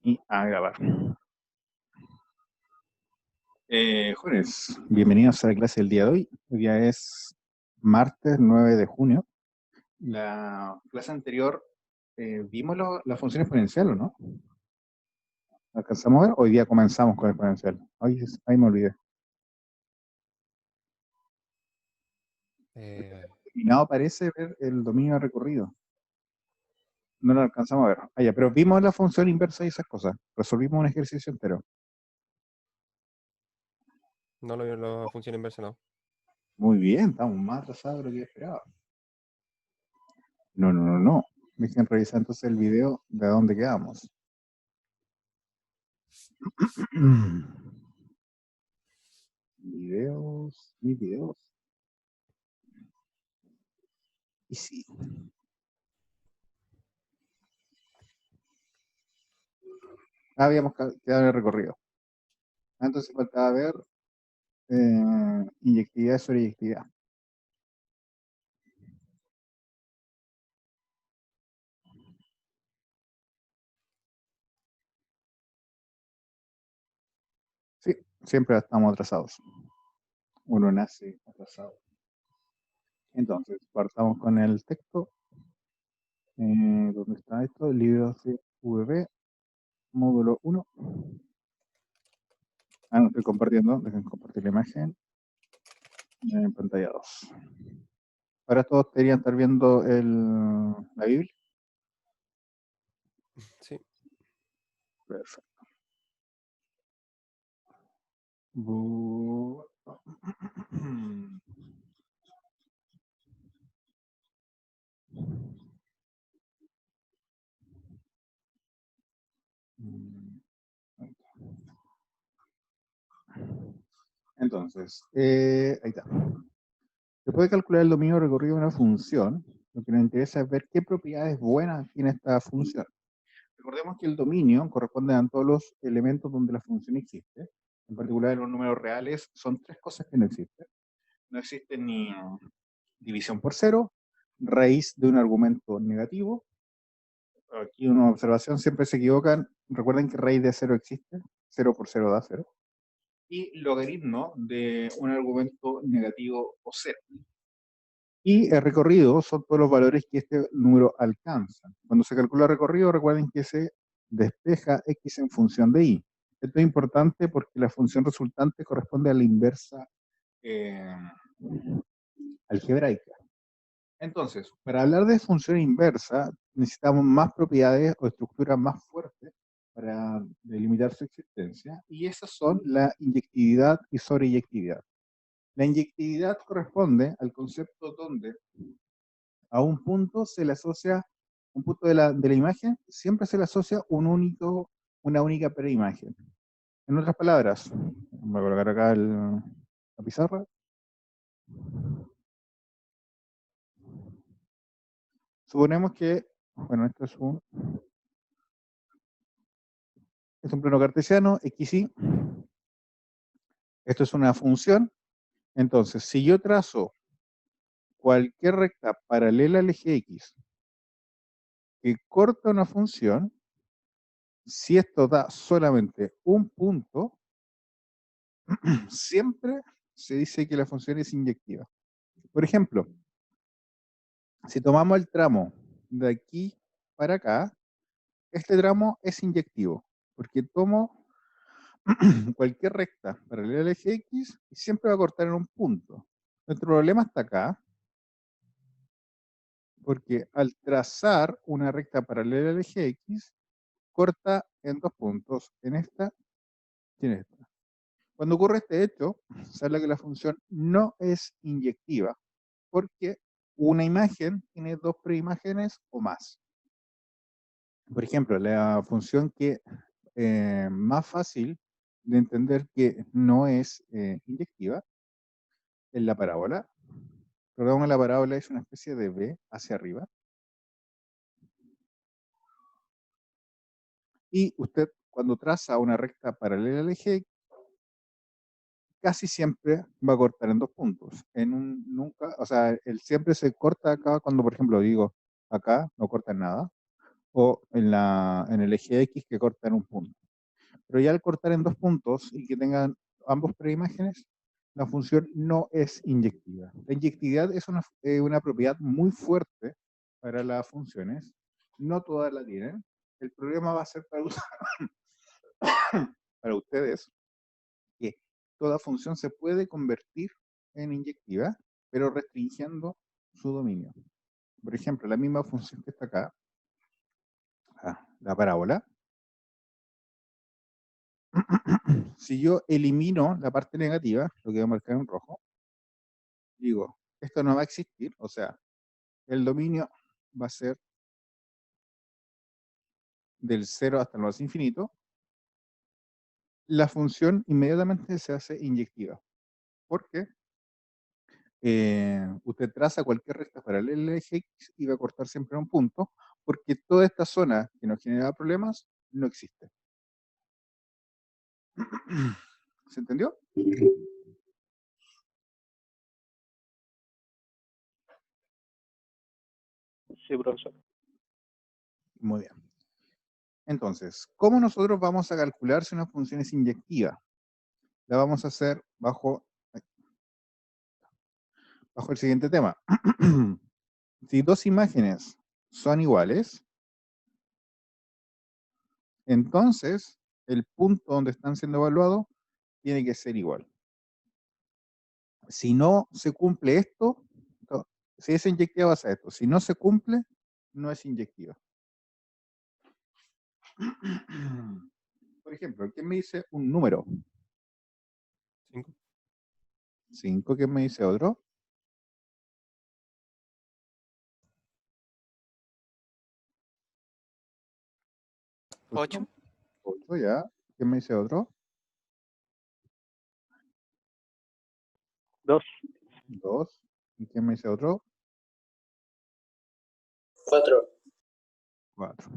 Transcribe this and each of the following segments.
Y a grabar. Jóvenes, bienvenidos a la clase del día de hoy. Hoy día es martes 9 de junio. La clase anterior vimos la función exponencial, ¿o no? ¿La alcanzamos a ver? Hoy día comenzamos con exponencial. Ahí me olvidé. Terminado parece ver el dominio recorrido. No lo alcanzamos a ver. Ah, ya, pero vimos la función inversa y esas cosas. Resolvimos un ejercicio entero. No lo veo la función inversa, no. Muy bien, estamos más atrasados de lo que esperaba. No. Dejen revisar entonces el video de dónde quedamos. Videos. Y sí. Habíamos quedado en el recorrido. Entonces faltaba ver inyectividad sobre inyectividad. Sí, siempre estamos atrasados. Uno nace atrasado. Entonces, partamos con el texto. ¿Dónde está esto? El libro CVB, módulo 1. No estoy compartiendo. Dejen compartir la imagen en pantalla 2. Ahora todos deberían estar viendo la Biblia. Sí. Perfecto. Entonces, ahí está. Se puede calcular el dominio recorrido de una función. Lo que nos interesa es ver qué propiedades buenas tiene esta función. Recordemos que el dominio corresponde a todos los elementos donde la función existe. En particular, los números reales son tres cosas que no existen. No existe ni división por cero, raíz de un argumento negativo. Aquí una observación, siempre se equivocan. Recuerden que raíz de cero existe. 0 por 0 da 0. Y logaritmo de un argumento negativo o cero. Y el recorrido son todos los valores que este número alcanza. Cuando se calcula el recorrido, recuerden que se despeja x en función de y. Esto es importante porque la función resultante corresponde a la inversa algebraica. Entonces, para hablar de función inversa, necesitamos más propiedades o estructuras más fuertes para delimitar su existencia, y esas son la inyectividad y sobreyectividad. La inyectividad corresponde al concepto donde a un punto se le asocia, un punto de la imagen, siempre se le asocia una única preimagen. En otras palabras, voy a colocar acá la pizarra. Suponemos que, bueno, esto es un plano cartesiano, x, y. Esto es una función. Entonces, si yo trazo cualquier recta paralela al eje x que corta una función, si esto da solamente un punto, siempre se dice que la función es inyectiva. Por ejemplo, si tomamos el tramo de aquí para acá, este tramo es inyectivo, porque tomo cualquier recta paralela al eje X y siempre va a cortar en un punto. Nuestro problema está acá, porque al trazar una recta paralela al eje X, corta en dos puntos, en esta y en esta. Cuando ocurre este hecho, se habla que la función no es inyectiva, porque una imagen tiene dos preimágenes o más. Por ejemplo, la función que más fácil de entender que no es inyectiva es la parábola. Recordamos que la parábola es una especie de V hacia arriba. Y usted, cuando traza una recta paralela al eje, casi siempre va a cortar en dos puntos. Nunca, o sea, él siempre se corta acá cuando, por ejemplo, digo acá, no corta en nada. o en el eje X que corta en un punto. Pero ya al cortar en dos puntos y que tengan ambos preimágenes, la función no es inyectiva. La inyectividad es una propiedad muy fuerte para las funciones. No todas la tienen. El problema va a ser para ustedes que toda función se puede convertir en inyectiva, pero restringiendo su dominio. Por ejemplo, la misma función que está acá, la parábola, si yo elimino la parte negativa, lo que voy a marcar en rojo, digo, esto no va a existir, o sea, el dominio va a ser del 0 hasta el más infinito, la función inmediatamente se hace inyectiva. ¿Por qué? Usted traza cualquier recta paralela al eje X y va a cortar siempre a un punto, porque toda esta zona que nos genera problemas no existe. ¿Se entendió? Sí, profesor. Muy bien. Entonces, ¿cómo nosotros vamos a calcular si una función es inyectiva? La vamos a hacer bajo el siguiente tema. Si dos imágenes son iguales, entonces el punto donde están siendo evaluados tiene que ser igual. Si no se cumple esto, si es inyectiva va a ser esto. Si no se cumple, no es inyectiva. Por ejemplo, ¿quién me dice un número? 5. 5, ¿quién me dice otro? 8. 8, ya. ¿Quién me dice otro? 2. 2. ¿Y quién me dice otro? 4. 4.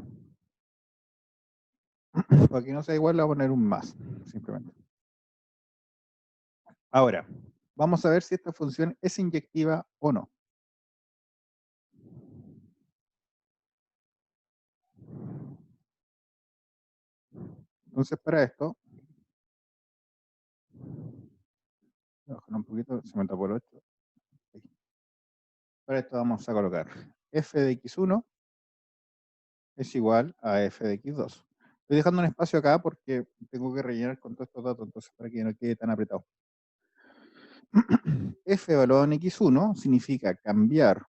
Para que no sea igual, le voy a poner un más, simplemente. Ahora, vamos a ver si esta función es inyectiva o no. Entonces, para esto, voy a bajar un poquito, se me tapó el 8. Para esto vamos a colocar f de x1 es igual a f de x2. Estoy dejando un espacio acá porque tengo que rellenar con todos estos datos, entonces para que no quede tan apretado. F evaluado en x1 significa cambiar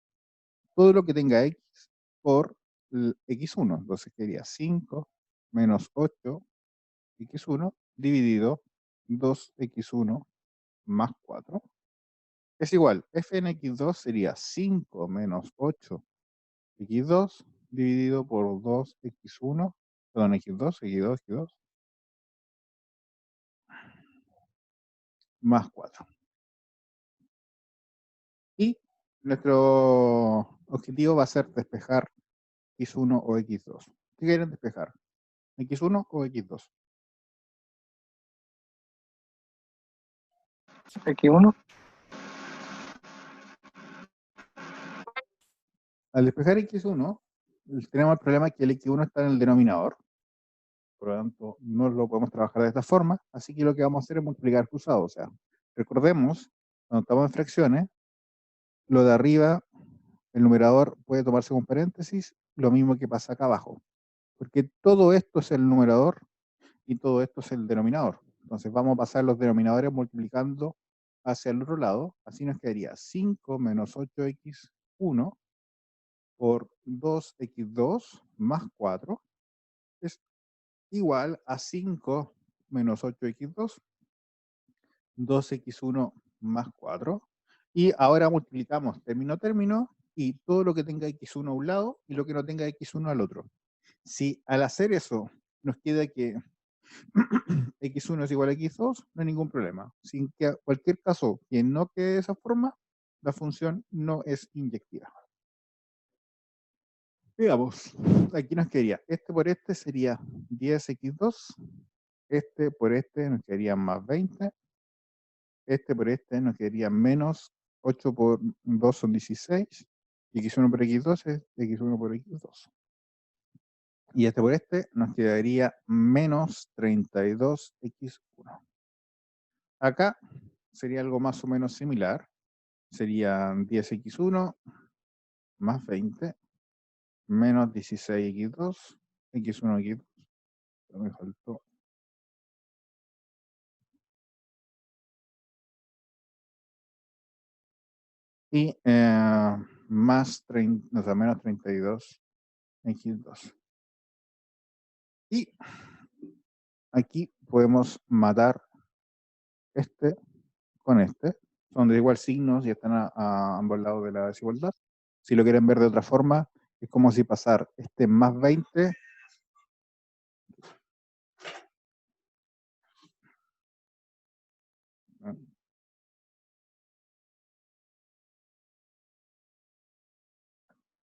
todo lo que tenga x por x1. Entonces quedaría 5 menos 8 x1 dividido 2x1 más 4. Es igual, f en x2 sería 5 menos 8 x2 dividido por 2x1, perdón, x2, x2, x2, más 4. Y nuestro objetivo va a ser despejar x1 o x2. ¿Qué quieren despejar? ¿X1 o x2? X1. Al despejar x1, tenemos el problema que el x1 está en el denominador. Por lo tanto, no lo podemos trabajar de esta forma. Así que lo que vamos a hacer es multiplicar cruzado. O sea, recordemos, cuando estamos en fracciones, lo de arriba, el numerador puede tomarse con paréntesis, lo mismo que pasa acá abajo. Porque todo esto es el numerador y todo esto es el denominador. Entonces vamos a pasar los denominadores multiplicando hacia el otro lado. Así nos quedaría 5 menos 8x1 por 2x2 más 4 es igual a 5 menos 8x2, 2x1 más 4. Y ahora multiplicamos término a término y todo lo que tenga x1 a un lado y lo que no tenga x1 al otro. Si al hacer eso nos queda que x1 es igual a x2, no hay ningún problema. Sin que cualquier caso que no quede de esa forma, la función no es inyectiva. Digamos, aquí nos quedaría, este por este sería 10x2, este por este nos quedaría más 20, este por este nos quedaría menos 8 por 2 son 16, y x1 por x2 es x1 por x2. Y este por este nos quedaría menos 32x1. Acá sería algo más o menos similar. Serían 10x1 más 20 menos 16x2, x1, x2. Pero me faltó. Y más 30, o sea, menos 32x2. Y aquí podemos matar este con este. Son de igual signos y están a ambos lados de la desigualdad. Si lo quieren ver de otra forma, es como si pasar este más 20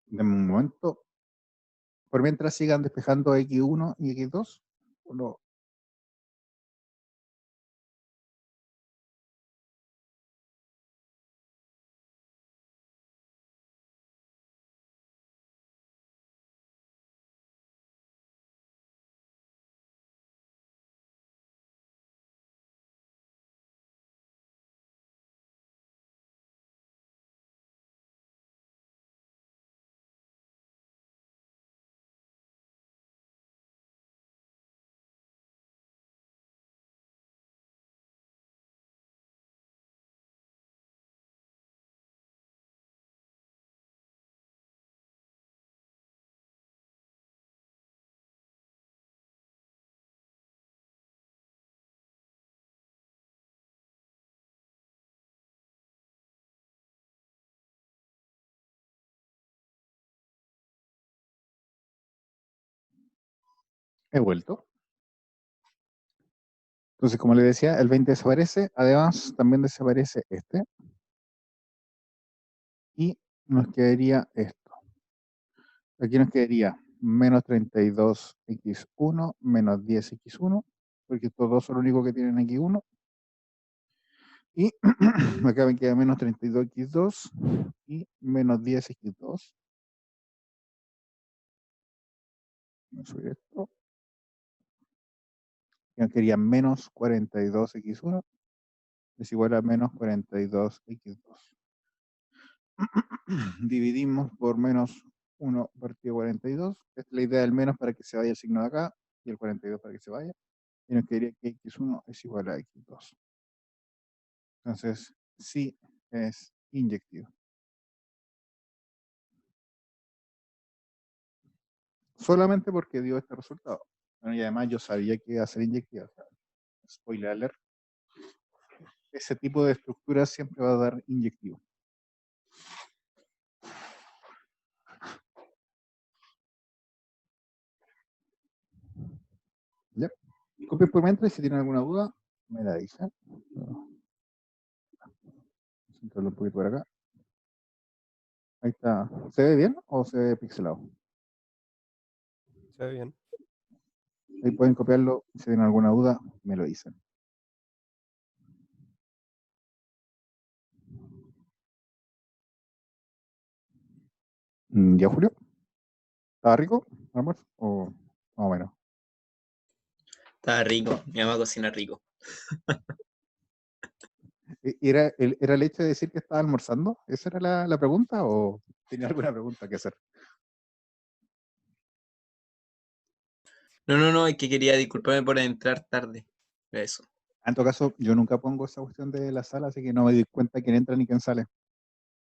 de un momento, por mientras sigan despejando x1 y x2, no. He vuelto. Entonces, como les decía, el 20 desaparece, además también desaparece este. Y nos quedaría esto. Aquí nos quedaría menos 32x1 menos 10x1, porque estos dos son los únicos que tienen x1. Y acá me queda menos 32x2 y menos 10x2. Voy a subir esto. Y nos quedaría menos 42x1 es igual a menos 42x2. Dividimos por menos 1 partido 42. Esta es la idea del menos para que se vaya el signo de acá y el 42 para que se vaya. Y nos quedaría que x1 es igual a x2. Entonces, sí es inyectivo. Solamente porque dio este resultado. Bueno, y además yo sabía que iba a ser inyectiva. O sea, spoiler alert. Ese tipo de estructura siempre va a dar inyectivo. ¿Ya? Copien por mientras, si tienen alguna duda, me la dicen. Centrarlo un poquito por acá. Ahí está. ¿Se ve bien o se ve pixelado? Se ve bien. Ahí pueden copiarlo. Si tienen alguna duda, me lo dicen. ¿Ya, Julio? ¿Estaba rico el almuerzo? ¿O más o menos? Estaba rico. Mi mamá cocina rico. ¿Era el hecho de decir que estaba almorzando? ¿Esa era la pregunta o tenía alguna pregunta que hacer? No, es que quería disculparme por entrar tarde. Eso. En todo caso, yo nunca pongo esa cuestión de la sala, así que no me doy cuenta quién entra ni quién sale.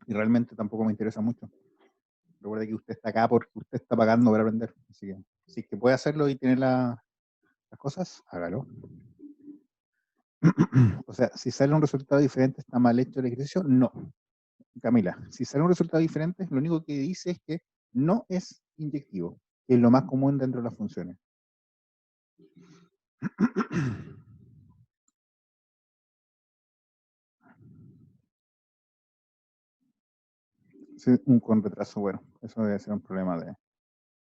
Y realmente tampoco me interesa mucho. Recuerde que usted está acá porque usted está pagando para aprender. Así que si es que puede hacerlo y tiene las cosas, hágalo. O sea, si sale un resultado diferente, ¿está mal hecho el ejercicio? No. Camila, si sale un resultado diferente, lo único que dice es que no es inyectivo, que es lo más común dentro de las funciones. Sí, con retraso, bueno, eso debe ser un problema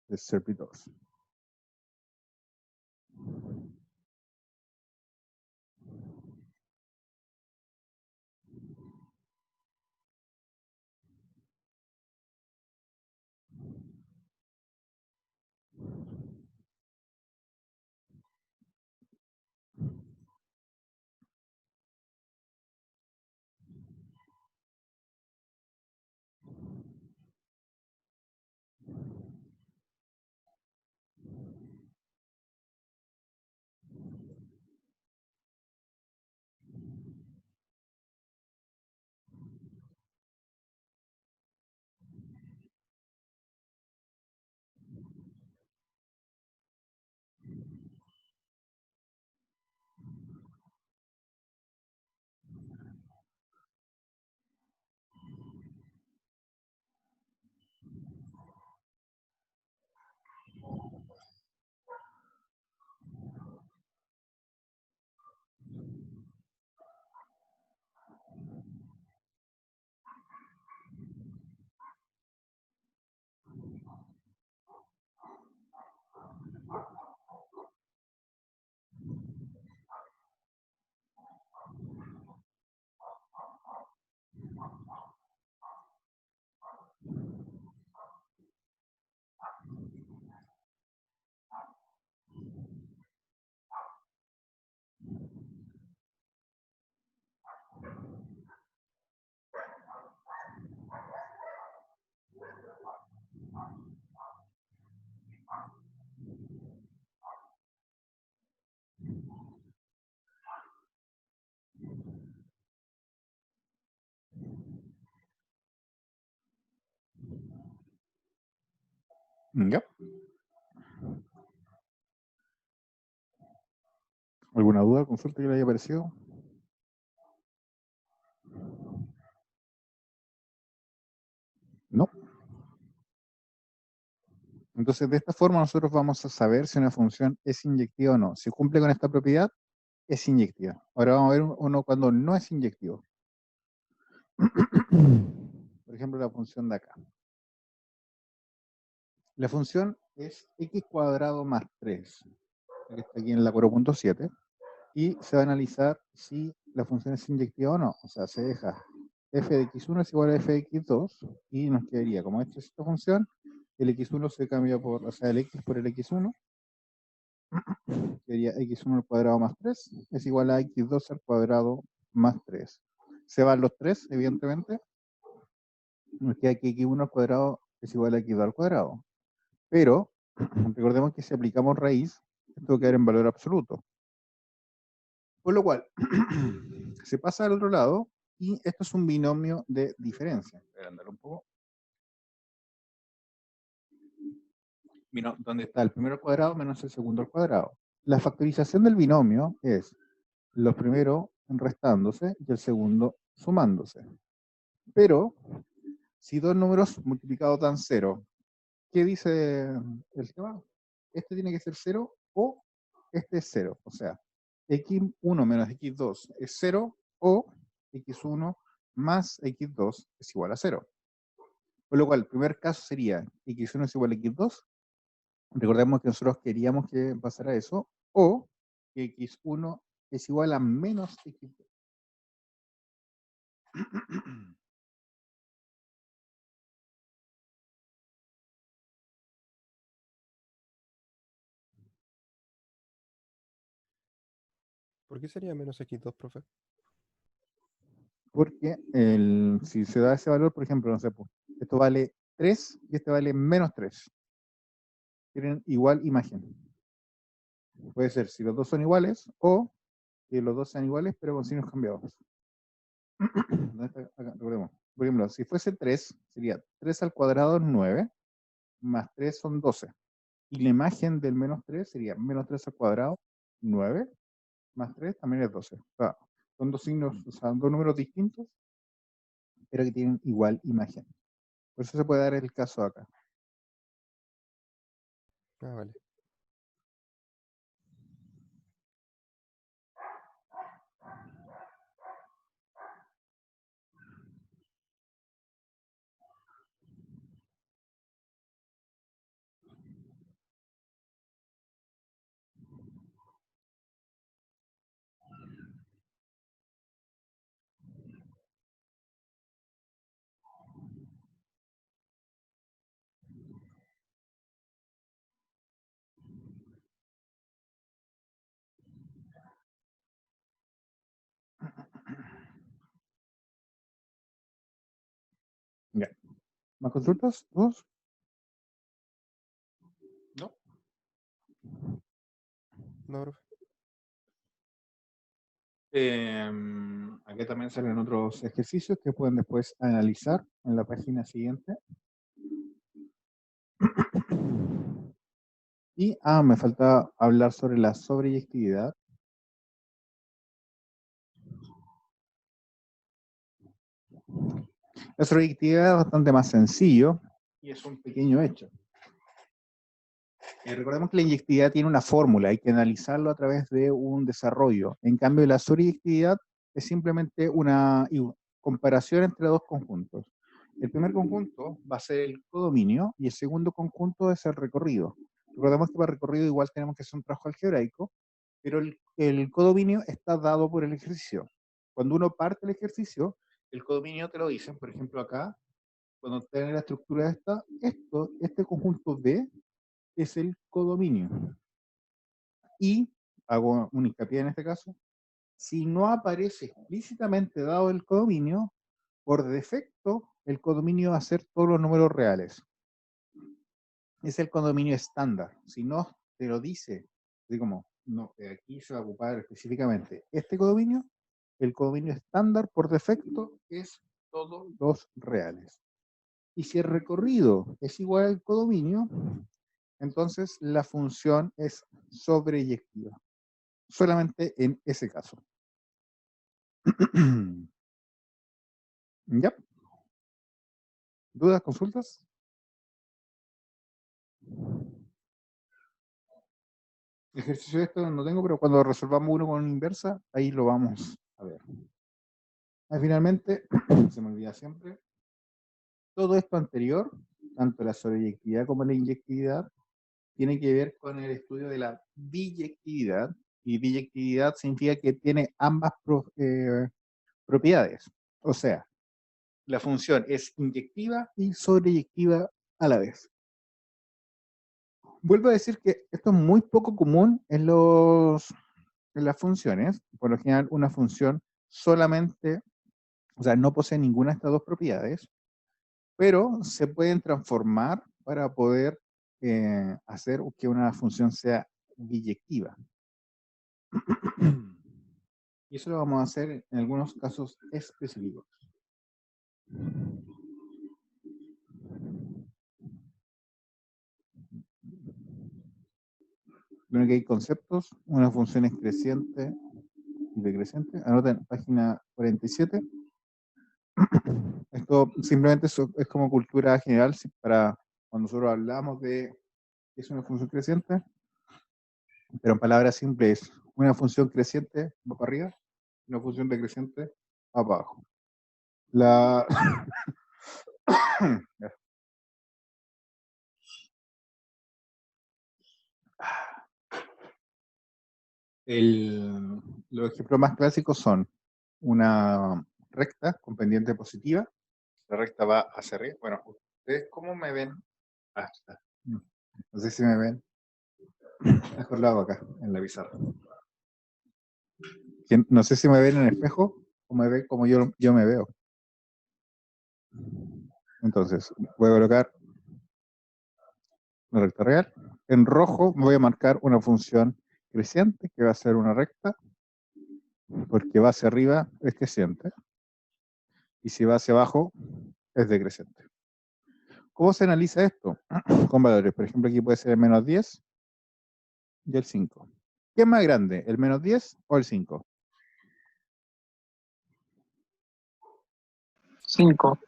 de servidores. Ya. ¿Alguna duda, consulta que le haya parecido? No. Entonces, de esta forma nosotros vamos a saber si una función es inyectiva o no. Si cumple con esta propiedad, es inyectiva. Ahora vamos a ver uno cuando no es inyectivo. Por ejemplo, la función de acá. La función es x cuadrado más 3, que está aquí en la 4.7, y se va a analizar si la función es inyectiva o no. O sea, se deja f de x1 es igual a f de x2, y nos quedaría, como esta es esta función, el x1 se cambia por, o sea, el x por el x1, quedaría x1 al cuadrado más 3, es igual a x2 al cuadrado más 3. Se van los 3, evidentemente, nos queda que x1 al cuadrado es igual a x2 al cuadrado. Pero, recordemos que si aplicamos raíz, esto va a quedar en valor absoluto. Por lo cual, se pasa al otro lado, y esto es un binomio de diferencia. Voy a agrandarlo un poco. Donde está el primero al cuadrado menos el segundo al cuadrado. La factorización del binomio es los primeros restándose y el segundo sumándose. Pero, si dos números multiplicados dan 0, ¿qué dice el tema? Este tiene que ser 0 o este es 0. O sea, x1 menos x2 es 0 o x1 más x2 es igual a 0. Por lo cual, el primer caso sería x1 es igual a x2. Recordemos que nosotros queríamos que pasara eso. O que x1 es igual a menos x2. ¿Por qué sería menos x2, profe? Porque si se da ese valor, por ejemplo, no sé, pues, esto vale 3 y este vale menos 3. Tienen igual imagen. Puede ser si los dos son iguales o que los dos sean iguales pero con signos cambiados. ¿Dónde está? Acá, recordemos. Por ejemplo, si fuese 3, sería 3 al cuadrado es 9, más 3 son 12. Y la imagen del menos 3 sería menos 3 al cuadrado, 9, más 3 también es 12. O sea, son dos signos, o sea, dos números distintos, pero que tienen igual imagen. Por eso se puede dar el caso acá. Ah, vale. Ya. ¿Más consultas? ¿Dos? ¿No? No, profe. Aquí también salen otros ejercicios que pueden después analizar en la página siguiente. Y, me falta hablar sobre la sobreyectividad. La sobreyectividad es bastante más sencillo y es un pequeño hecho. Recordemos que la inyectividad tiene una fórmula, hay que analizarlo a través de un desarrollo. En cambio, la sobreyectividad es simplemente una comparación entre dos conjuntos. El primer conjunto va a ser el codominio y el segundo conjunto es el recorrido. Recordemos que para recorrido igual tenemos que hacer un trabajo algebraico, pero el codominio está dado por el ejercicio. Cuando uno parte el ejercicio, el codominio te lo dicen, por ejemplo acá, cuando tiene la estructura este conjunto B es el codominio. Y hago un hincapié en este caso, si no aparece explícitamente dado el codominio, por defecto el codominio va a ser todos los números reales. Es el codominio estándar. Si no te lo dice, así como, no, aquí se va a ocupar específicamente este codominio, el codominio estándar por defecto es todos los reales. Y si el recorrido es igual al codominio, entonces la función es sobreyectiva. Solamente en ese caso. ¿Ya? ¿Dudas, consultas? Ejercicio de esto no tengo, pero cuando resolvamos uno con inversa, ahí lo vamos a ver. Finalmente, se me olvida siempre, todo esto anterior, tanto la sobreyectividad como la inyectividad, tiene que ver con el estudio de la biyectividad, y biyectividad significa que tiene ambas propiedades. O sea, la función es inyectiva y sobreyectiva a la vez. Vuelvo a decir que esto es muy poco común en las funciones. Por lo general, una función solamente, o sea, no posee ninguna de estas dos propiedades, pero se pueden transformar para poder hacer que una función sea biyectiva. Y eso lo vamos a hacer en algunos casos específicos. Bueno, que hay conceptos, una función es creciente y decreciente. Anoten página 47. Esto simplemente es como cultura general para cuando nosotros hablamos de qué es una función creciente, pero en palabras simples, una función creciente va para arriba, una función decreciente va para abajo. La... Los ejemplos más clásicos son una recta con pendiente positiva. La recta va hacia arriba. Bueno, ¿ustedes cómo me ven? Está. No sé si me ven. Mejor lo hago acá, en la pizarra. No sé si me ven en el espejo o me ven como yo me veo. Entonces, voy a colocar una recta real. En rojo voy a marcar una función creciente, que va a ser una recta, porque va hacia arriba es creciente, y si va hacia abajo es decreciente. ¿Cómo se analiza esto? Con valores. Por ejemplo, aquí puede ser el menos 10 y el 5. ¿Qué es más grande, el menos 10 o el 5? 5.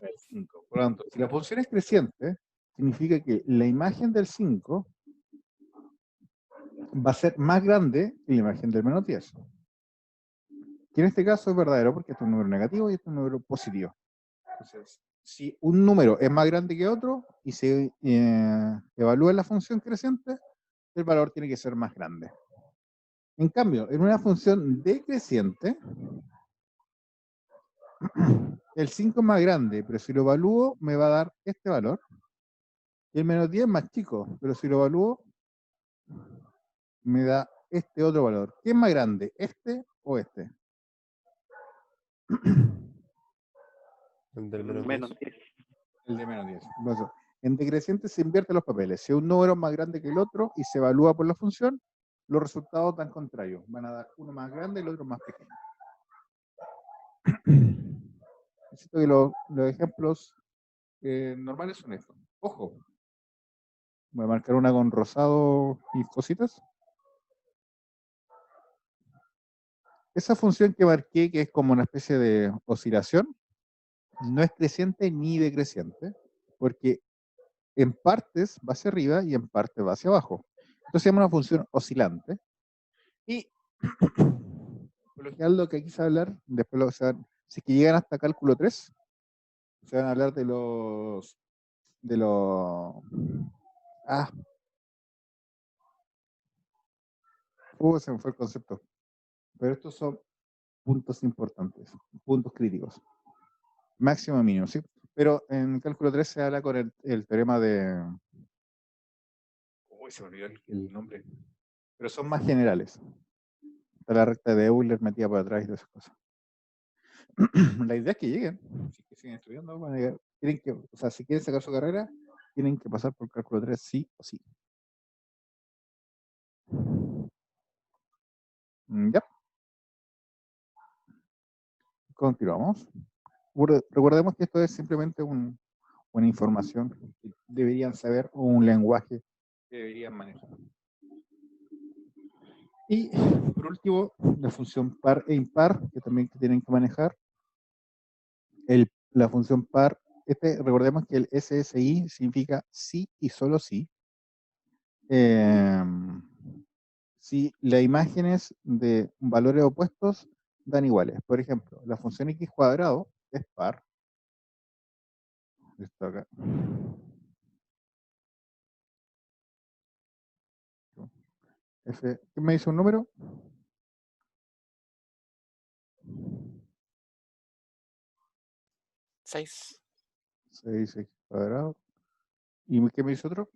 El 5. Por lo tanto, si la función es creciente, significa que la imagen del 5 va a ser más grande que la imagen del menos 10. Que en este caso es verdadero porque este es un número negativo y este es un número positivo. Entonces, si un número es más grande que otro y se evalúa la función creciente, el valor tiene que ser más grande. En cambio, en una función decreciente, el 5 es más grande, pero si lo evalúo me va a dar este valor. Y el menos 10 es más chico, pero si lo evalúo me da este otro valor. ¿Qué es más grande, este o este? El del menos Menos 10. 10. El de menos 10. Entonces, en decreciente se invierten los papeles. Si un número es más grande que el otro y se evalúa por la función, los resultados dan contrarios. Van a dar uno más grande y el otro más pequeño. Necesito que los ejemplos normales son estos. Ojo. Voy a marcar una con rosado y cositas. Esa función que marqué, que es como una especie de oscilación, no es creciente ni decreciente, porque en partes va hacia arriba y en partes va hacia abajo. Entonces se llama una función oscilante. Y por lo general lo que aquí se va a hablar, después si es que llegan hasta cálculo 3, se van a hablar de los se me fue el concepto. Pero estos son puntos importantes, puntos críticos. Máximo y mínimo, ¿sí? Pero en cálculo 3 se habla con el teorema de... Uy, se me olvidó el nombre. Pero son más generales. Está la recta de Euler metida por atrás y todas esas cosas. La idea es que lleguen, si que siguen estudiando, van a llegar. Tienen que, o sea, si quieren sacar su carrera, tienen que pasar por cálculo 3 sí o sí. Ya. Continuamos. Recordemos que esto es simplemente una información que deberían saber o un lenguaje que deberían manejar. Y por último, la función par e impar, que también tienen que manejar. La función par, recordemos que el SSI significa sí y solo sí. Si las imágenes de valores opuestos dan iguales. Por ejemplo, la función x cuadrado es par. Esto acá. ¿Qué me dice un número? 6. 6x cuadrado. ¿Y qué me dice otro?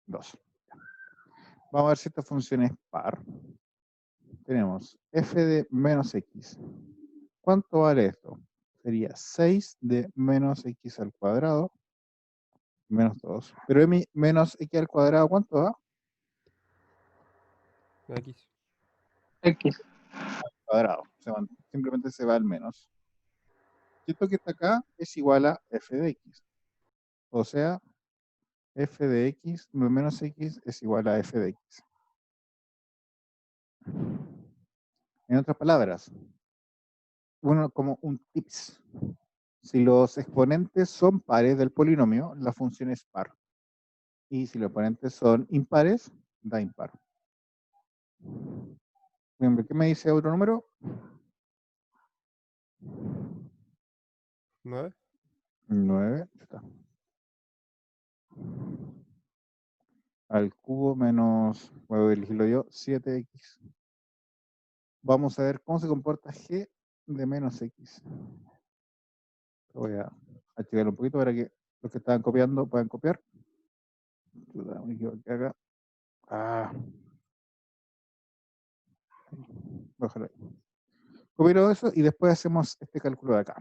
2. Vamos a ver si esta función es par. Tenemos f de menos x. ¿Cuánto vale esto? Sería 6 de menos x al cuadrado menos 2. Pero menos x al cuadrado, ¿cuánto da? X. X. Cuadrado. Simplemente se va al menos. Esto que está acá es igual a f de x. O sea, f de x menos x es igual a f de x. En otras palabras, como un tips. Si los exponentes son pares del polinomio, la función es par. Y si los exponentes son impares, da impar. Bien, ¿qué me dice otro número? 9. 9. Está. Al cubo menos, voy a elegirlo yo, 7x. Vamos a ver cómo se comporta g de menos x. Voy a achicar un poquito para que los que estaban copiando puedan copiar. Me equivoqué acá. Bájalo ahí. Copio eso y después hacemos este cálculo de acá.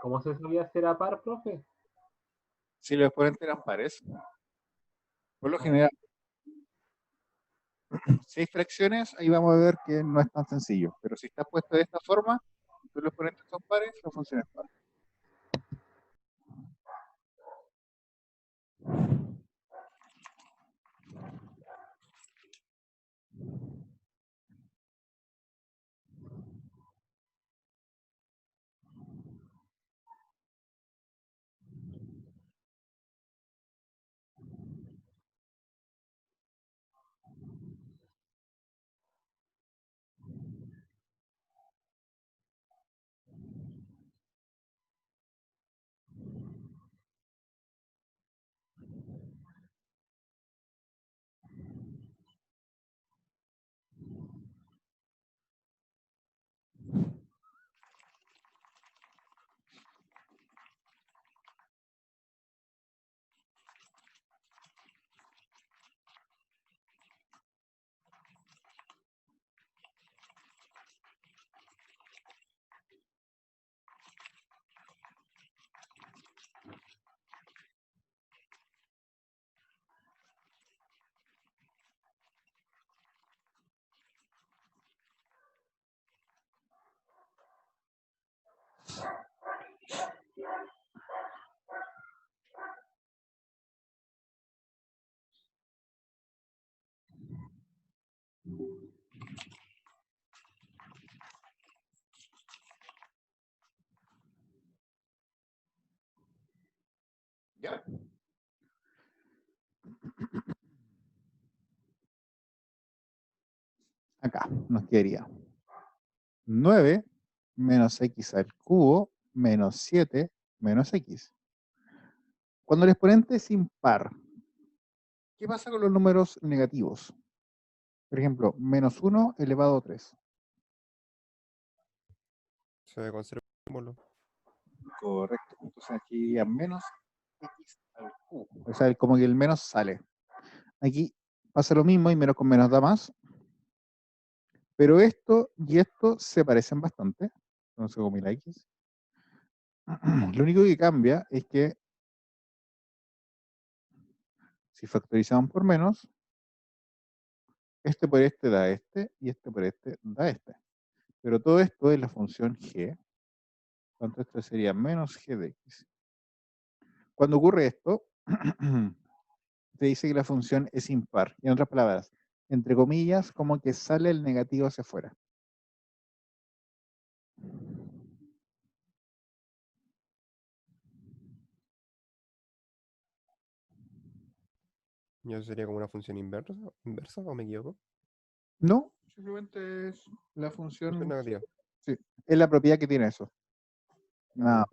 ¿Cómo se solía hacer a par, profe? Si los exponentes eran pares, por lo general, si hay fracciones, ahí vamos a ver que no es tan sencillo. Pero si está puesto de esta forma, si los exponentes son pares, la función es par. ¿Ya? Acá nos quedaría 9 menos x al cubo menos 7 menos x. Cuando el exponente es impar, ¿qué pasa con los números negativos? Por ejemplo, menos 1 elevado a 3. Se debe conservar el símbolo. Correcto. Entonces aquí a menos x al q. O sea, como que el menos sale. Aquí pasa lo mismo y menos con menos da más. Pero esto y esto se parecen bastante. Entonces, como la x. Lo único que cambia es que si factorizamos por menos, este por este da este y este por este da este. Pero todo esto es la función g. Entonces esto sería menos g de x. Cuando ocurre esto, te dice que la función es impar. Y en otras palabras, entre comillas, como que sale el negativo hacia afuera. ¿Y eso sería como una función inversa o me equivoco? No, simplemente es la Función función. negativa. Sí, es la propiedad que tiene eso. Nada.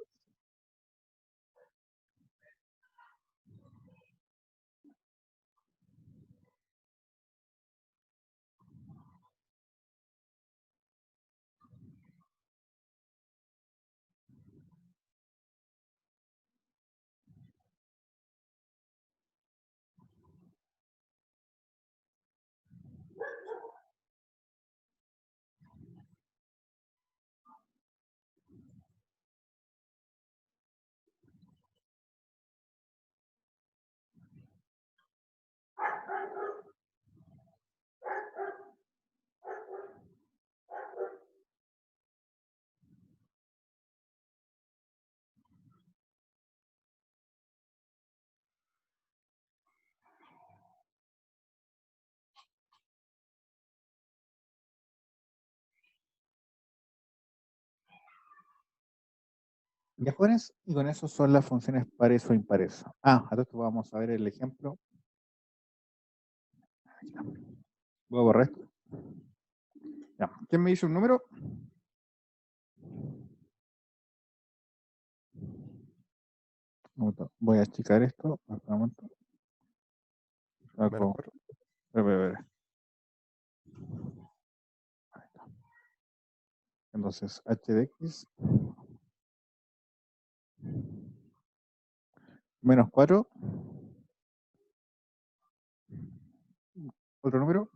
Ya jóvenes, y con eso son las funciones pares o impares. Ah, a esto vamos a ver el ejemplo. Voy a borrar esto. Ya. ¿Quién me dice un número? Un momento. Voy a achicar esto. Un momento. Menos Saco. 4. Ver. Ahí está. Entonces, h de x menos 4. Otro número.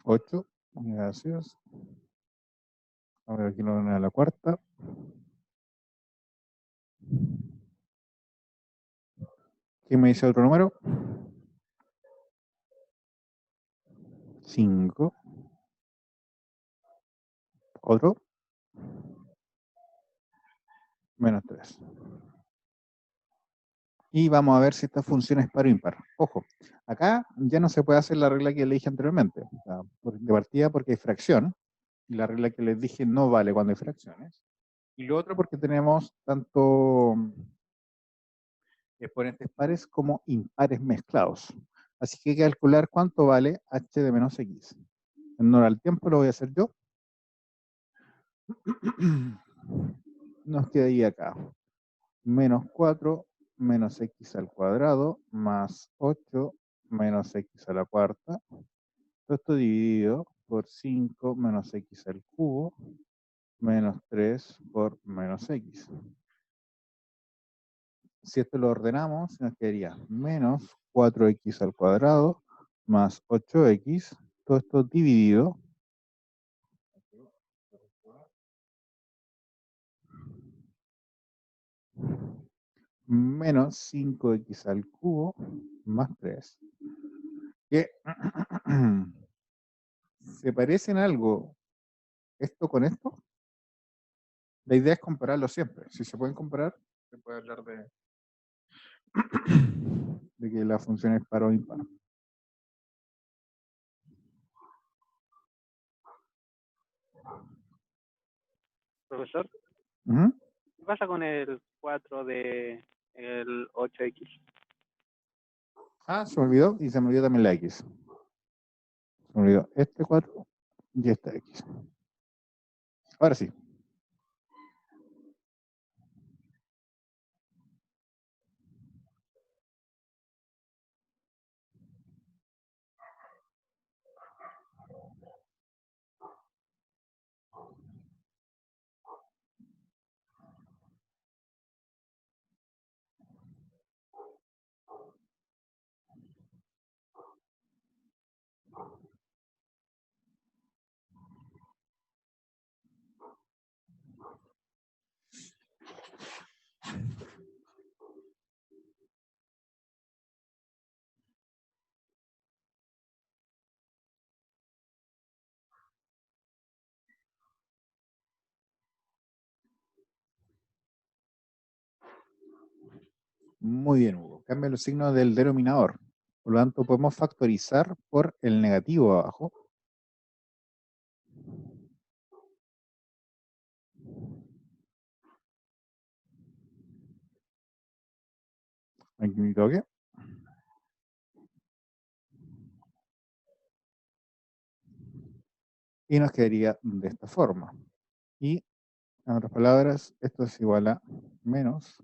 8. Gracias. A ver, aquí lo a la cuarta. ¿Quién me dice otro número? 5. Otro. Menos 3. Y vamos a ver si esta función es par o impar. Ojo, acá ya no se puede hacer la regla que le dije anteriormente. O sea, de partida porque hay fracción. Y la regla que les dije no vale cuando hay fracciones. Y lo otro porque tenemos tanto exponentes pares como impares mezclados. Así que hay que calcular cuánto vale h de menos x. En honor al tiempo lo voy a hacer yo. Nos quedaría acá. Menos 4 menos x al cuadrado más 8 menos x a la cuarta. Todo esto dividido por 5 menos x al cubo menos 3 por menos x. Si esto lo ordenamos, nos quedaría menos 4x al cuadrado más 8x. Todo esto dividido menos 5x al cubo más 3. Que se parecen algo esto con esto. La idea es compararlo siempre. Si se pueden comparar, se puede hablar de que la función es par o impar. Profesor, Ujú. ¿qué pasa con el 4 de el 8x? Ah, se me olvidó y se me olvidó también la x. Se me olvidó este 4 y esta x. Ahora sí. Muy bien, Hugo. Cambia los signos del denominador. Por lo tanto, podemos factorizar por el negativo abajo. Aquí me equivoqué. Y nos quedaría de esta forma. Y, en otras palabras, esto es igual a menos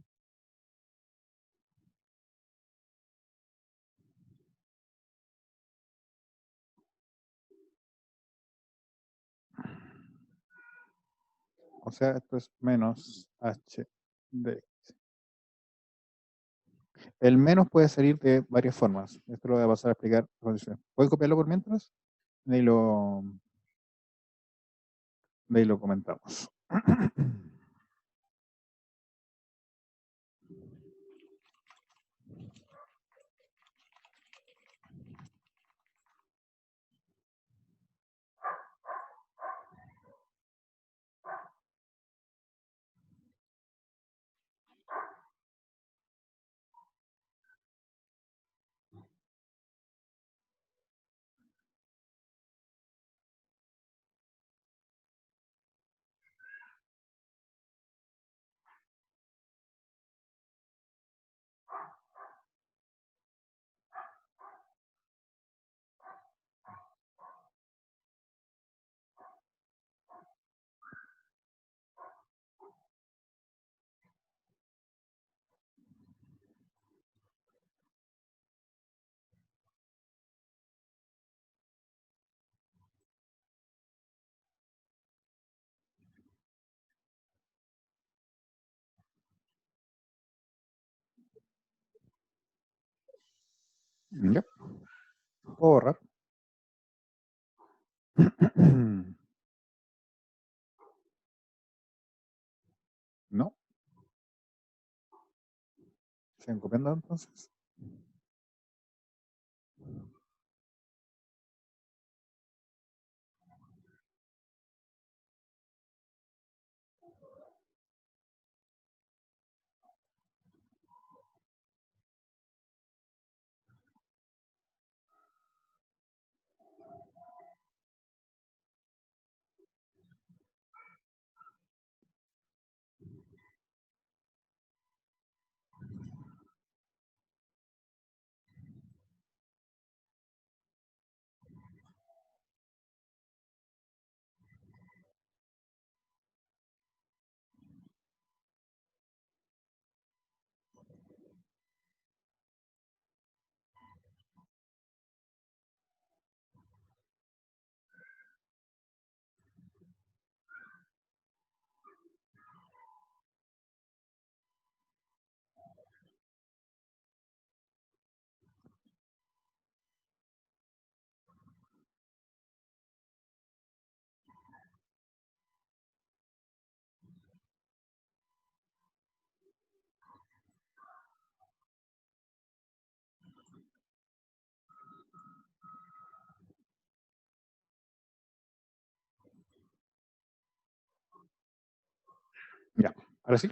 o sea, esto es menos h de x. El menos puede salir de varias formas. Esto lo voy a pasar a explicar a continuación. ¿Puedes copiarlo por mientras? De ahí lo comentamos. Ya. Puedo borrar. No. ¿Siguen copiando entonces? Ya. Ahora sí.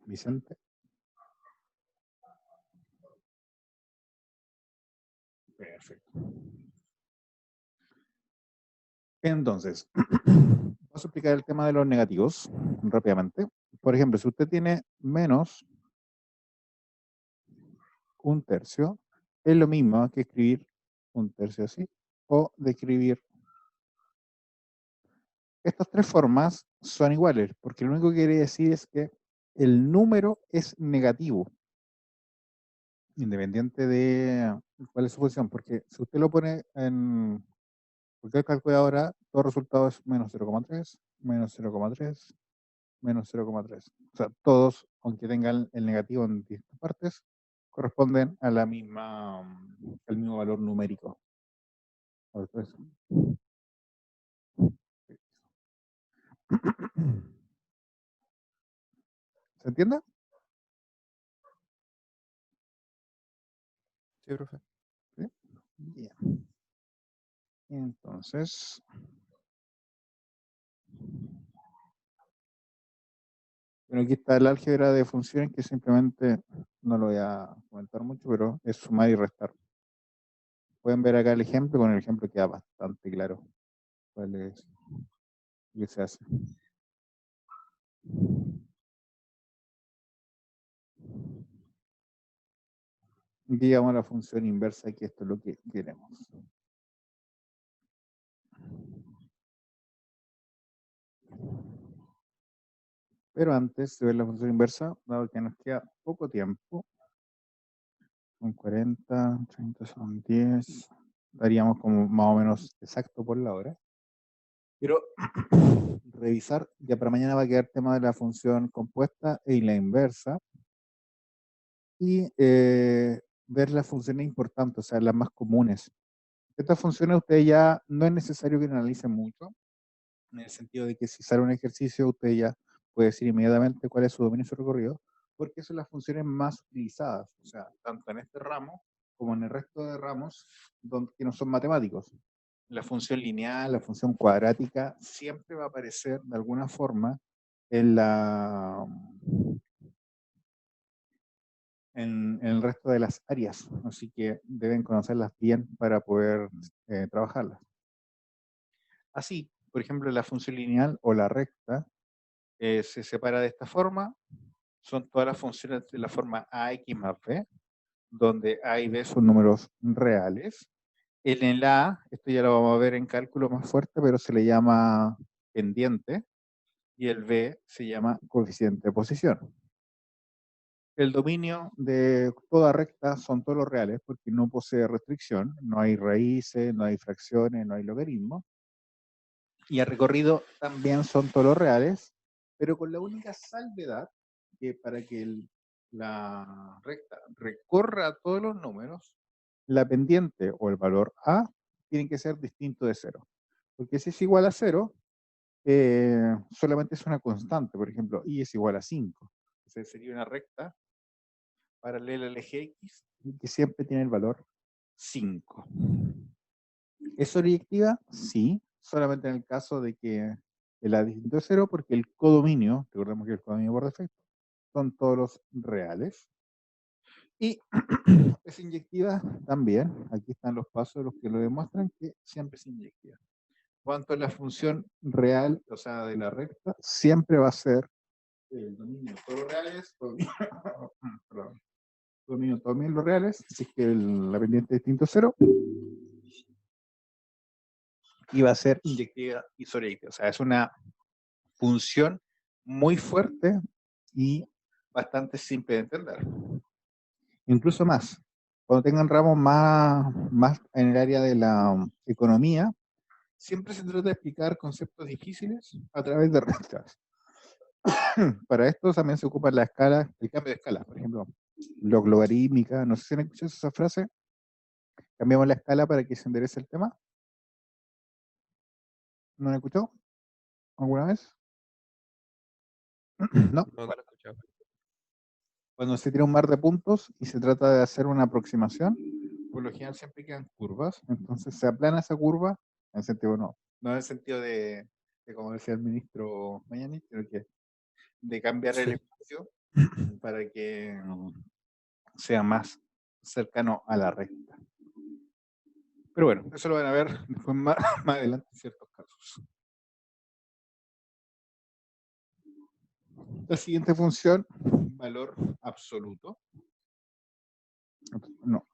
Vicente. Perfecto. Entonces, vamos a explicar el tema de los negativos rápidamente. Por ejemplo, si usted tiene menos un tercio, es lo mismo que escribir un tercio así o de escribir. Estas tres formas son iguales, porque lo único que quiere decir es que el número es negativo, independiente de cuál es su función, porque si usted lo pone en cualquier calculadora, todo resultado es menos 0,3, menos 0,3, menos 0,3. O sea, todos, aunque tengan el negativo en distintas partes, corresponden a la misma, al mismo valor numérico. Entonces, ¿se entiende? Sí, profe. ¿Sí? Bien. Entonces, Bueno, aquí está el álgebra de funciones, que simplemente no lo voy a comentar mucho, pero es sumar y restar. Pueden ver acá el ejemplo, con el ejemplo queda bastante claro cuál es lo que se hace. Aquí llamamos a la función inversa, que esto es lo que queremos. Pero antes de ver la función inversa, dado que nos queda poco tiempo, son 40, 30 son 10, daríamos como más o menos exacto por la hora. Quiero revisar, ya para mañana va a quedar tema de la función compuesta y la inversa, y ver las funciones importantes, o sea, las más comunes. Estas funciones ustedes ya no es necesario que analicen mucho, en el sentido de que si sale un ejercicio, usted ya puede decir inmediatamente cuál es su dominio y su recorrido, porque son las funciones más utilizadas, o sea, tanto en este ramo como en el resto de ramos que no son matemáticos. La función lineal, la función cuadrática, siempre va a aparecer de alguna forma en en el resto de las áreas, así que deben conocerlas bien para poder trabajarlas. Así, por ejemplo, la función lineal o la recta se separa de esta forma. Son todas las funciones de la forma ax más b, donde a y b son números reales. En el a, esto ya lo vamos a ver en cálculo más fuerte, pero se le llama pendiente, y el b se llama coeficiente de posición. El dominio de toda recta son todos los reales, porque no posee restricción, no hay raíces, no hay fracciones, no hay logaritmos. Y el recorrido también son todos los reales, pero con la única salvedad que para que la recta recorra todos los números, la pendiente o el valor a tiene que ser distinto de 0. Porque si es igual a 0, solamente es una constante. Por ejemplo, y es igual a 5. Entonces sería una recta paralela al eje X que siempre tiene el valor 5. ¿Es sobreyectiva? Sí, solamente en el caso de que el A es distinto de 0, porque el codominio, recordemos que el codominio por defecto, son todos los reales. Y es inyectiva también. Aquí están los pasos de los que lo demuestran que siempre es inyectiva. Cuanto a la función real, o sea, de la recta, siempre va a ser el dominio de todos los reales, perdón, dominio de todos los reales, si es que la pendiente es distinto a 0, y va a ser inyectiva y sobreyectiva. O sea, es una función muy fuerte y bastante simple de entender. Incluso más, cuando tengan ramos más en el área de la economía, siempre se trata de explicar conceptos difíciles a través de rectas. Para esto también se ocupa la escala, el cambio de escala, por ejemplo, logarítmica. No sé si han escuchado esa frase. Cambiamos la escala para que se enderece el tema. ¿No han escuchado alguna vez? No. No, no lo he escuchado. Cuando se tira un mar de puntos y se trata de hacer una aproximación, por lo general siempre quedan curvas, entonces se aplana esa curva, en el sentido no en el sentido de como decía el ministro Mañalich, sino que de cambiar el espacio para que sea más cercano a la recta. Pero bueno, eso lo van a ver después más adelante en ciertos casos. La siguiente función, valor absoluto. No,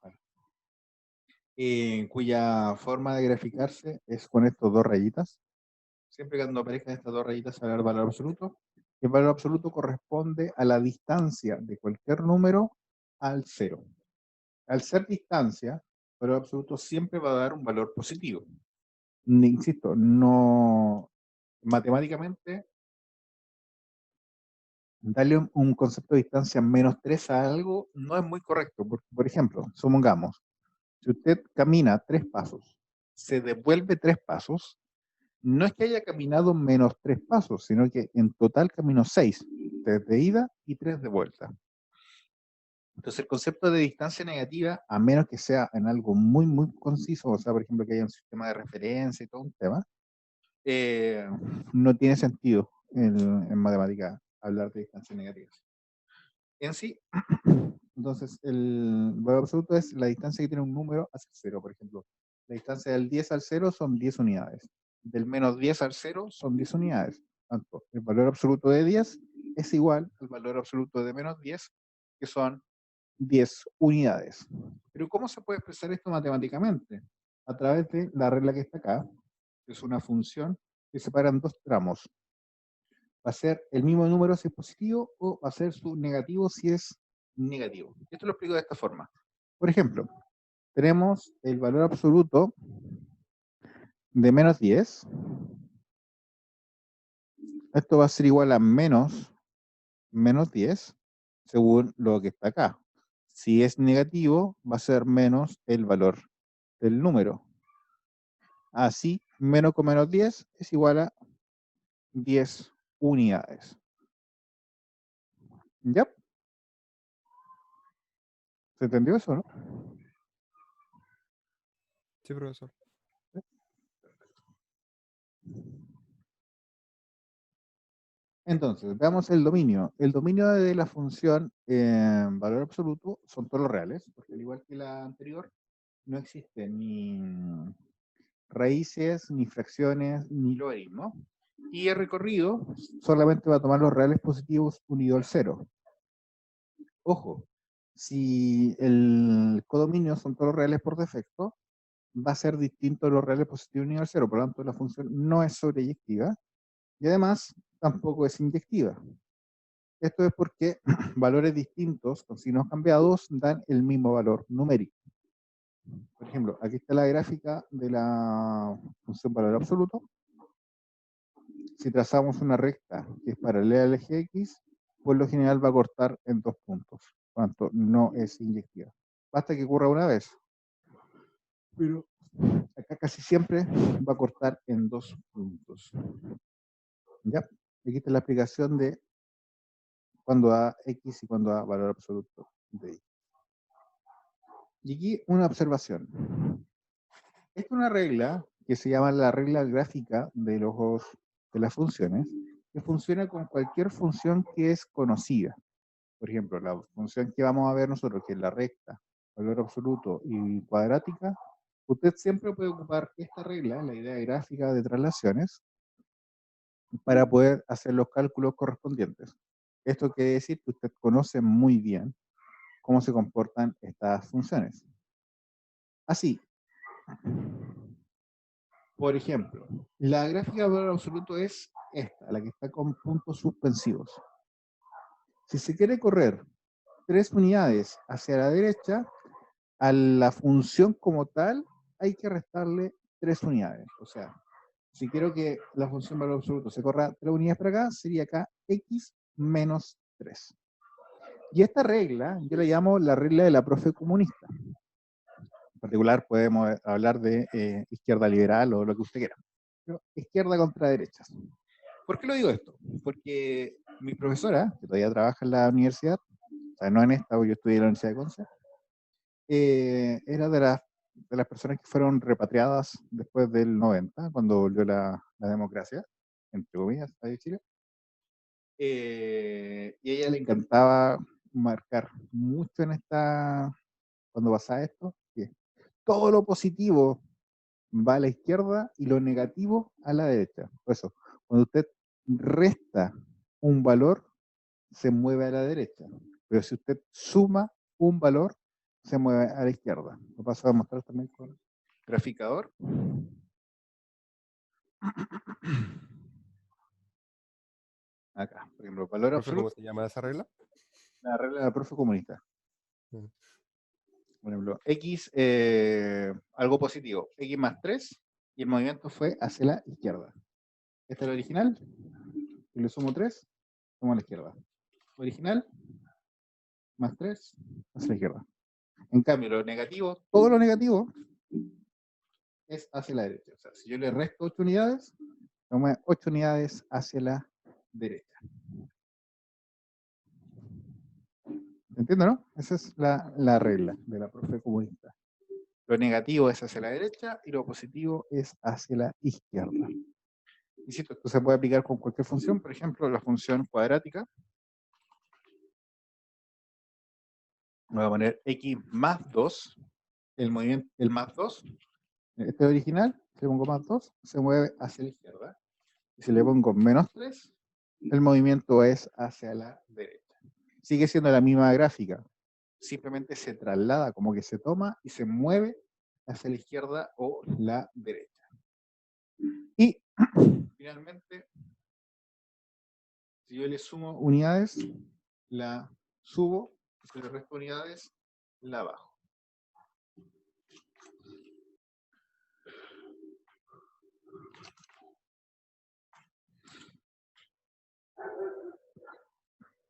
cuya forma de graficarse es con estas dos rayitas. Siempre cuando aparezcan estas dos rayitas se va a dar el valor absoluto. El valor absoluto corresponde a la distancia de cualquier número al 0. Al ser distancia, el valor absoluto siempre va a dar un valor positivo. Insisto, no matemáticamente darle un concepto de distancia menos 3 a algo no es muy correcto. Porque, por ejemplo, supongamos, si usted camina 3 pasos, se devuelve 3 pasos, no es que haya caminado menos 3 pasos, sino que en total caminó 6, 3 de ida y 3 de vuelta. Entonces el concepto de distancia negativa, a menos que sea en algo muy, muy conciso, o sea, por ejemplo, que haya un sistema de referencia y todo un tema, no tiene sentido en matemática. hablar de distancias negativas. En sí, entonces, el valor absoluto es la distancia que tiene un número hacia el 0. Por ejemplo, la distancia del 10 al 0 son 10 unidades. Del menos 10 al 0 son 10 unidades. Tanto el valor absoluto de 10 es igual al valor absoluto de menos 10, que son 10 unidades. Pero ¿cómo se puede expresar esto matemáticamente? A través de la regla que está acá, que es una función que separa en dos tramos. Va a ser el mismo número si es positivo o va a ser su negativo si es negativo. Esto lo explico de esta forma. Por ejemplo, tenemos el valor absoluto de menos 10. Esto va a ser igual a menos 10, según lo que está acá. Si es negativo, va a ser menos el valor del número. Así, menos con menos 10 es igual a 10 unidades. ¿Ya? ¿Se entendió eso, no? Sí, profesor. Entonces, veamos el dominio. El dominio de la función valor absoluto son todos los reales, porque al igual que la anterior, no existen ni raíces, ni fracciones, ni logaritmos. Y el recorrido solamente va a tomar los reales positivos unido al 0. Ojo, si el codominio son todos los reales por defecto, va a ser distinto a los reales positivos unido al 0. Por lo tanto, la función no es sobreyectiva y además tampoco es inyectiva. Esto es porque valores distintos con signos cambiados dan el mismo valor numérico. Por ejemplo, aquí está la gráfica de la función valor absoluto. Si trazamos una recta que es paralela al eje X, por lo general va a cortar en 2 puntos, por lo tanto no es inyectiva. Basta que ocurra una vez, pero acá casi siempre va a cortar en 2 puntos. ¿Ya? Aquí está la explicación de cuando da X y cuando da valor absoluto de Y. Y aquí una observación. Esta es una regla que se llama la regla gráfica de las funciones, que funciona con cualquier función que es conocida. Por ejemplo, la función que vamos a ver nosotros, que es la recta, valor absoluto y cuadrática, usted siempre puede ocupar esta regla, la idea gráfica de traslaciones, para poder hacer los cálculos correspondientes. Esto quiere decir que usted conoce muy bien cómo se comportan estas funciones. Así, por ejemplo, la gráfica de valor absoluto es esta, la que está con puntos suspensivos. Si se quiere correr 3 unidades hacia la derecha, a la función como tal hay que restarle 3 unidades. O sea, si quiero que la función valor absoluto se corra 3 unidades para acá, sería acá x menos 3. Y esta regla, yo la llamo la regla de la profe comunista. En particular podemos hablar de izquierda liberal o lo que usted quiera. Pero izquierda contra derechas. ¿Por qué lo digo esto? Porque mi profesora, que todavía trabaja en la universidad, o sea, no en esta, porque yo estudié en la Universidad de Conce, era de las personas que fueron repatriadas después del 90, cuando volvió la democracia, entre comillas, de Chile. Y a ella le encantaba marcar mucho en cuando pasaba esto, que todo lo positivo va a la izquierda y lo negativo a la derecha. Por eso, cuando usted resta un valor, se mueve a la derecha. Pero si usted suma un valor, se mueve a la izquierda. Lo paso a mostrar también con graficador. Acá, por ejemplo, valor Profe, ¿cómo absoluto, se llama esa regla? la regla de la profe comunista. Mm. Por ejemplo, X, algo positivo, X más 3, y el movimiento fue hacia la izquierda. Este es el original, y le sumo 3, sumo a la izquierda. Original, más 3, hacia la izquierda. En cambio, lo negativo, todo lo negativo, es hacia la derecha. O sea, si yo le resto 8 unidades, me mueve 8 unidades hacia la derecha. ¿Entienden, no? Esa es la regla de la profe comunista. Lo negativo es hacia la derecha y lo positivo es hacia la izquierda. Insisto, esto se puede aplicar con cualquier función, por ejemplo, la función cuadrática. Voy a poner x más 2, el más 2, este original, si le pongo más 2, se mueve hacia la izquierda. Y si le pongo menos 3, el movimiento es hacia la derecha. Sigue siendo la misma gráfica, simplemente se traslada, como que se toma y se mueve hacia la izquierda o la derecha. Y finalmente, si yo le sumo unidades, la subo, si le resto unidades, la bajo.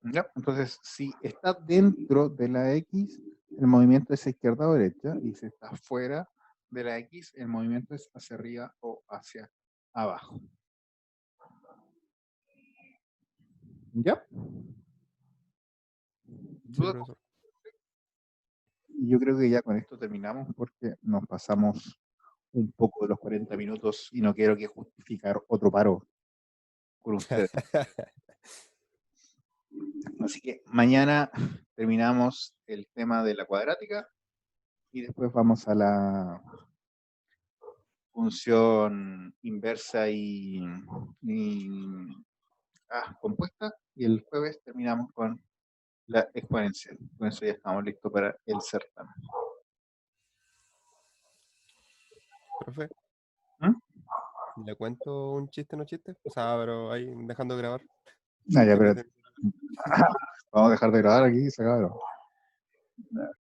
¿Ya? Entonces, si está dentro de la X, el movimiento es izquierda o derecha, y si está fuera de la X, el movimiento es hacia arriba o hacia abajo. ¿Ya? Sí, ¿Duda? profesor. Y yo creo que ya con esto terminamos porque nos pasamos un poco de los 40 minutos y no quiero que justificar otro paro con ustedes. Así que mañana terminamos el tema de la cuadrática y después vamos a la función inversa y compuesta, y el jueves terminamos con la exponencial. Con eso ya estamos listos para el certamen. Profe, ¿Mm? ¿le cuento un chiste, no chiste? O sea, pero ahí dejando de grabar. Ah, ya, Que no pero te- vamos a dejar de grabar aquí y se acabó.